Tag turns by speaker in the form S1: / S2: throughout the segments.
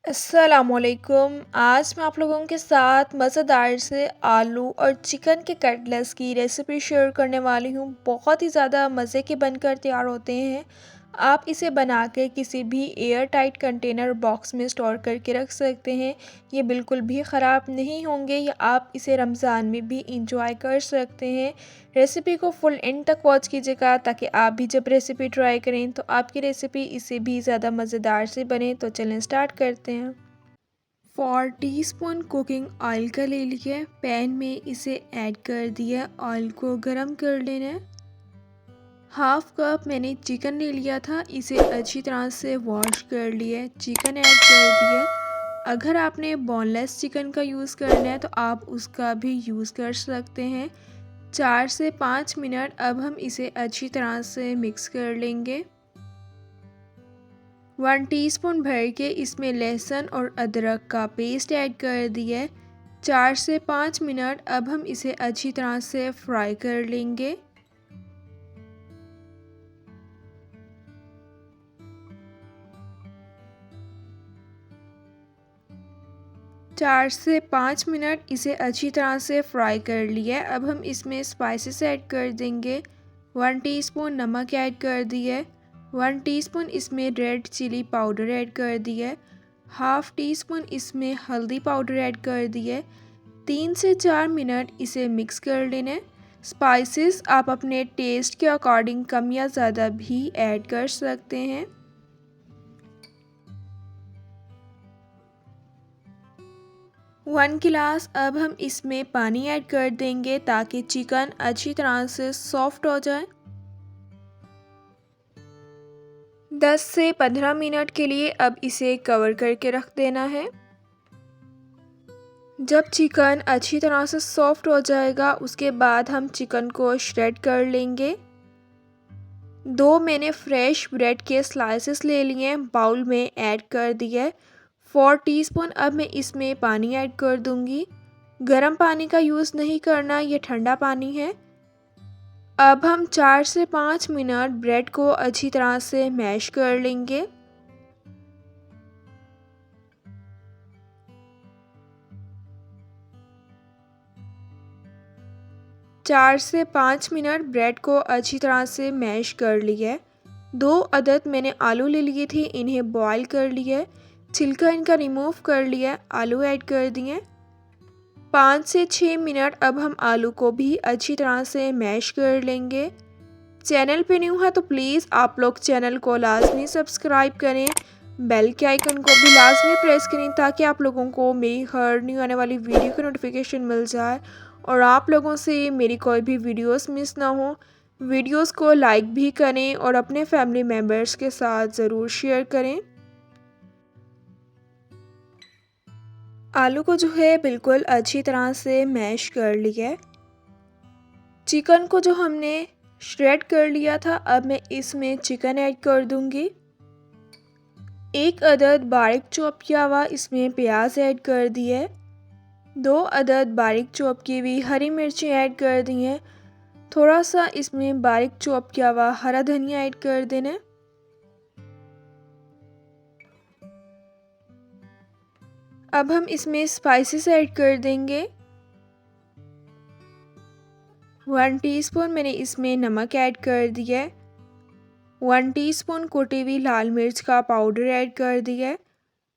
S1: अस्सलामुअलैकुम। आज मैं आप लोगों के साथ मज़ेदार से आलू और चिकन के कटलेट्स की रेसिपी शेयर करने वाली हूँ। बहुत ही ज़्यादा मज़े के बनकर तैयार होते हैं। आप इसे बना के किसी भी एयर टाइट कंटेनर बॉक्स में स्टोर करके रख सकते हैं। ये बिल्कुल भी ख़राब नहीं होंगे या आप इसे रमज़ान में भी इंजॉय कर सकते हैं। रेसिपी को फुल एंड तक वॉच कीजिएगा ताकि आप भी जब रेसिपी ट्राई करें तो आपकी रेसिपी इससे भी ज़्यादा मज़ेदार से बने। तो चलें स्टार्ट करते हैं। 4 टीस्पून कुकिंग ऑयल का ले लिया। पैन में इसे ऐड कर दिया। ऑयल को गरम कर लेना है। हाफ कप मैंने चिकन ले लिया था, इसे अच्छी तरह से वॉश कर लिया। चिकन ऐड कर दिया। अगर आपने बोनलेस चिकन का यूज़ करना है तो आप उसका भी यूज़ कर सकते हैं। 4 से 5 मिनट अब हम इसे अच्छी तरह से मिक्स कर लेंगे। 1 टीस्पून भर के इसमें लहसुन और अदरक का पेस्ट ऐड कर दिया। 4 से 5 मिनट अब हम इसे अच्छी तरह से फ्राई कर लेंगे। चार से 5 मिनट इसे अच्छी तरह से फ्राई कर लिया। अब हम इसमें स्पाइसेस ऐड कर देंगे। 1 टीस्पून नमक ऐड कर दिया। 1 टीस्पून इसमें रेड चिली पाउडर ऐड कर दिया। हाफ टी स्पून इसमें हल्दी पाउडर ऐड कर दिया। 3 से 4 मिनट इसे मिक्स कर लेना। स्पाइसेस आप अपने टेस्ट के अकॉर्डिंग कम या ज़्यादा भी ऐड कर सकते हैं। 1 गिलास अब हम इसमें पानी ऐड कर देंगे ताकि चिकन अच्छी तरह से सॉफ्ट हो जाए। 10 से 15 मिनट के लिए अब इसे कवर करके रख देना है। जब चिकन अच्छी तरह से सॉफ्ट हो जाएगा उसके बाद हम चिकन को श्रेड कर लेंगे। 2 मैंने फ्रेश ब्रेड के स्लाइसेस ले लिए, बाउल में ऐड कर दिए। 4 टीस्पून अब मैं इसमें पानी ऐड कर दूंगी। गर्म पानी का यूज़ नहीं करना, ये ठंडा पानी है। अब हम 4 से 5 मिनट ब्रेड को अच्छी तरह से मैश कर लेंगे। चार से 5 मिनट ब्रेड को अच्छी तरह से मैश कर लिया। 2 अदद मैंने आलू ले लिए थे, इन्हें बॉईल कर लिया। छिलका इनका रिमूव कर लिया। आलू ऐड कर दिए। 5 से 6 मिनट अब हम आलू को भी अच्छी तरह से मैश कर लेंगे। चैनल पे न्यू है तो प्लीज़ आप लोग चैनल को लाजमी सब्सक्राइब करें, बेल के आइकन को भी लाजमी प्रेस करें ताकि आप लोगों को मेरी हर न्यू आने वाली वीडियो की नोटिफिकेशन मिल जाए और आप लोगों से मेरी कोई भी वीडियोस मिस ना हो। वीडियोस को लाइक भी करें और अपने फैमिली मेम्बर्स के साथ ज़रूर शेयर करें। आलू को जो है बिल्कुल अच्छी तरह से मैश कर लिया है। चिकन को जो हमने श्रेड कर लिया था अब मैं इसमें चिकन ऐड कर दूंगी। 1 अदद बारीक चॉप किया हुआ इसमें प्याज ऐड कर दिए। 2 अदद बारीक चॉप की हुई हरी मिर्ची ऐड कर दी हैं। थोड़ा सा इसमें बारीक चॉप किया हुआ हरा धनिया ऐड कर देना। अब हम इसमें स्पाइसेस ऐड कर देंगे। 1 टीस्पून मैंने इसमें नमक ऐड कर दिया है। 1 टीस्पून कुटी हुई लाल मिर्च का पाउडर ऐड कर दिया है।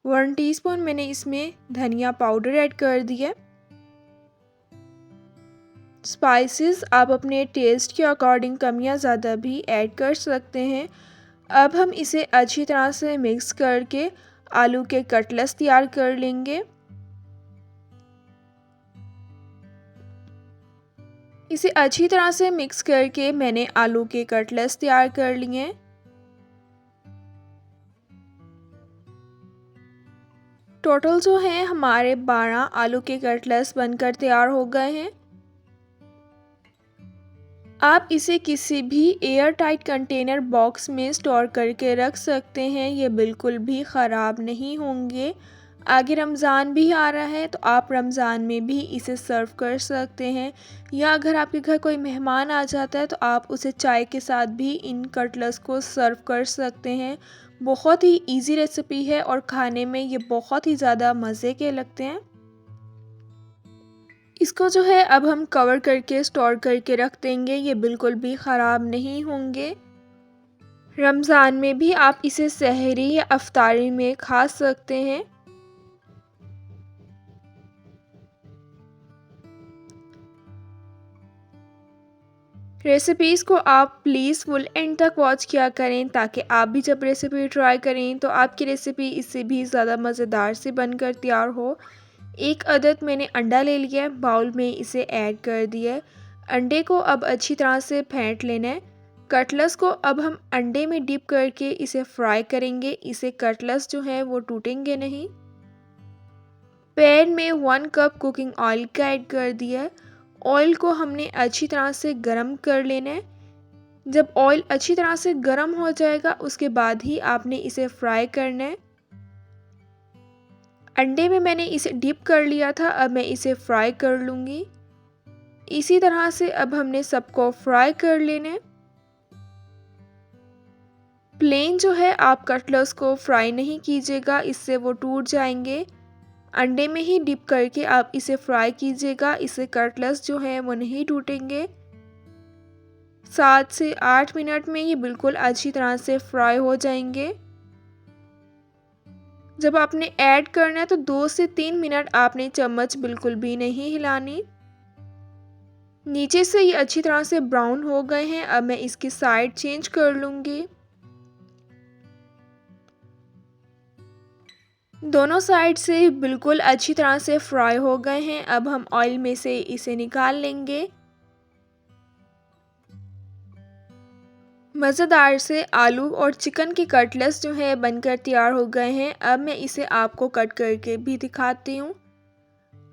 S1: 1 टीस्पून मैंने इसमें धनिया पाउडर ऐड कर दिया। स्पाइसेस आप अपने टेस्ट के अकॉर्डिंग कम या ज़्यादा भी ऐड कर सकते हैं। अब हम इसे अच्छी तरह से मिक्स करके आलू के कटलेट्स तैयार कर लेंगे। इसे अच्छी तरह से मिक्स करके मैंने आलू के कटलेट्स तैयार कर लिए हैं। टोटल जो है हमारे 12 आलू के कटलेट्स बनकर तैयार हो गए हैं। आप इसे किसी भी एयर टाइट कंटेनर बॉक्स में स्टोर करके रख सकते हैं, ये बिल्कुल भी ख़राब नहीं होंगे। आगे रमज़ान भी आ रहा है तो आप रमज़ान में भी इसे सर्व कर सकते हैं या अगर आपके घर कोई मेहमान आ जाता है तो आप उसे चाय के साथ भी इन कटलेट्स को सर्व कर सकते हैं। बहुत ही इजी रेसिपी है और खाने में ये बहुत ही ज़्यादा मज़े के लगते हैं। इसको जो है अब हम कवर करके स्टोर करके रख देंगे, ये बिल्कुल भी ख़राब नहीं होंगे। रमज़ान में भी आप इसे सहरी या अफ्तारी में खा सकते हैं। रेसिपीज़ को आप प्लीज़ फुल एंड तक वॉच किया करें ताकि आप भी जब रेसिपी ट्राई करें तो आपकी रेसिपी इससे भी ज़्यादा मज़ेदार से बनकर तैयार हो। एक अदद मैंने अंडा ले लिया है, बाउल में इसे ऐड कर दिया है। अंडे को अब अच्छी तरह से फेंट लेना है। कटलेट्स को अब हम अंडे में डिप करके इसे फ्राई करेंगे, इसे कटलेट्स जो हैं वो टूटेंगे नहीं। पैन में 1 कप कुकिंग ऑयल का ऐड कर दिया है। ऑयल को हमने अच्छी तरह से गरम कर लेना है। जब ऑयल अच्छी तरह से गरम हो जाएगा उसके बाद ही आपने इसे फ्राई करना है। अंडे में मैंने इसे डिप कर लिया था, अब मैं इसे फ्राई कर लूँगी। इसी तरह से अब हमने सबको फ्राई कर लेना है। प्लेन जो है आप कटलेट्स को फ्राई नहीं कीजिएगा, इससे वो टूट जाएंगे। अंडे में ही डिप करके आप इसे फ्राई कीजिएगा, इससे कटलेट्स जो है वो नहीं टूटेंगे। 7 से 8 मिनट में ये बिल्कुल अच्छी तरह से फ्राई हो जाएंगे। जब आपने ऐड करना है तो 2 से 3 मिनट आपने चम्मच बिल्कुल भी नहीं हिलानी। नीचे से ये अच्छी तरह से ब्राउन हो गए हैं, अब मैं इसकी साइड चेंज कर लूँगी। दोनों साइड से बिल्कुल अच्छी तरह से फ्राई हो गए हैं, अब हम ऑयल में से इसे निकाल लेंगे। मज़ेदार से आलू और चिकन के कटलेट्स जो है बनकर तैयार हो गए हैं। अब मैं इसे आपको कट करके भी दिखाती हूँ।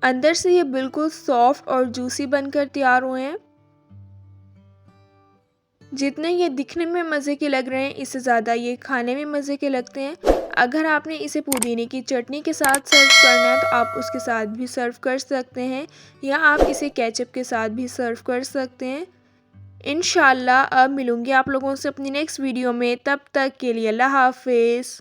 S1: अंदर से ये बिल्कुल सॉफ्ट और जूसी बनकर तैयार हुए हैं। जितने ये दिखने में मज़े के लग रहे हैं इससे ज़्यादा ये खाने में मज़े के लगते हैं। अगर आपने इसे पुदीने की चटनी के साथ सर्व करना है तो आप उसके साथ भी सर्व कर सकते हैं, या आप इसे केचप के साथ भी सर्व कर सकते हैं। इंशाल्लाह अब मिलूँगी आप लोगों से अपनी नेक्स्ट वीडियो में, तब तक के लिए अल्लाह हाफ़िज़।